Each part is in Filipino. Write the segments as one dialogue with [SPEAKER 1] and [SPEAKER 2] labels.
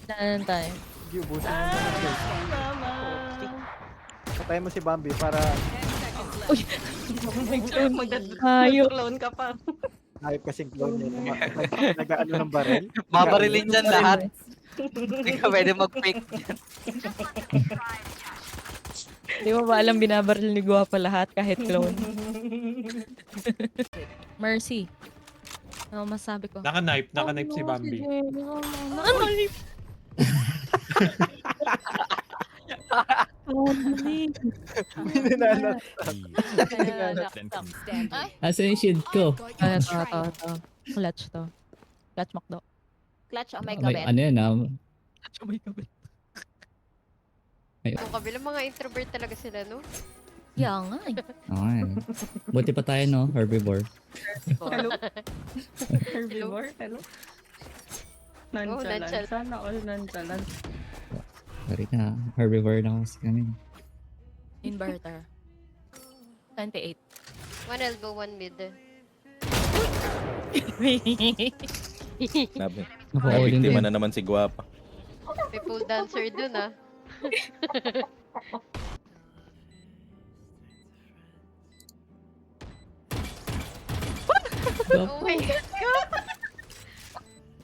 [SPEAKER 1] Saan tayo?
[SPEAKER 2] Sige, ubusin mo muna guys. Patay mo si Bambi para
[SPEAKER 1] Uy!
[SPEAKER 3] Mag-clone ka pa.
[SPEAKER 2] hayop kasing clone yun. Nag-ano ng barel.
[SPEAKER 4] Babarilin dyan lahat. Hindi ka pwede mag-fake dyan.
[SPEAKER 1] Di mo ba alam binabaril ni Guwapa lahat kahit clone? Mercy. Ano masabi ko?
[SPEAKER 5] Naka-knife si Bambi.
[SPEAKER 1] Naka-knife!
[SPEAKER 2] Ninanat.
[SPEAKER 6] Asan yung shield ko?
[SPEAKER 1] Ito. Clutch to. Clutch Macdo.
[SPEAKER 3] Clutch, oh my
[SPEAKER 6] May,
[SPEAKER 3] god.
[SPEAKER 6] ano yan
[SPEAKER 1] Clutch oh my God.
[SPEAKER 7] Kung kabila mga introvert talaga sila, no?
[SPEAKER 1] Yeah nga eh.
[SPEAKER 6] Okay. Buti pa tayo no, herbivore.
[SPEAKER 3] Hello? Herbivore? Hello? Nonchalant.
[SPEAKER 7] nonchalant.
[SPEAKER 3] Sana all nonchalant.
[SPEAKER 6] Sorry na, herbivore na kasi kami.
[SPEAKER 1] Inverter. 28.
[SPEAKER 7] One elbow, one mid.
[SPEAKER 8] Nabi.
[SPEAKER 6] Napaka-all-in
[SPEAKER 8] Biktima
[SPEAKER 6] din.
[SPEAKER 8] na naman si Guwapa.
[SPEAKER 7] May pole dancer dun, ah. Oh my god.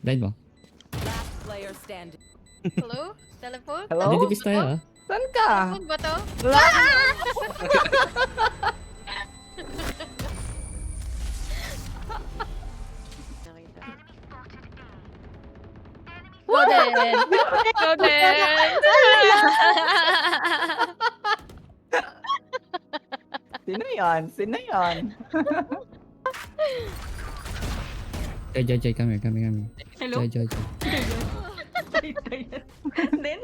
[SPEAKER 6] Blind mo.
[SPEAKER 7] Hello? Telephone?
[SPEAKER 6] Didipis tayo ah.
[SPEAKER 3] Saan ka?
[SPEAKER 7] Telephone ba to? Nakita.
[SPEAKER 1] Go then! Go then!
[SPEAKER 3] Sino yan? Sino yan?
[SPEAKER 6] Jay, kami.
[SPEAKER 3] Hello?
[SPEAKER 6] Jay.
[SPEAKER 3] Then,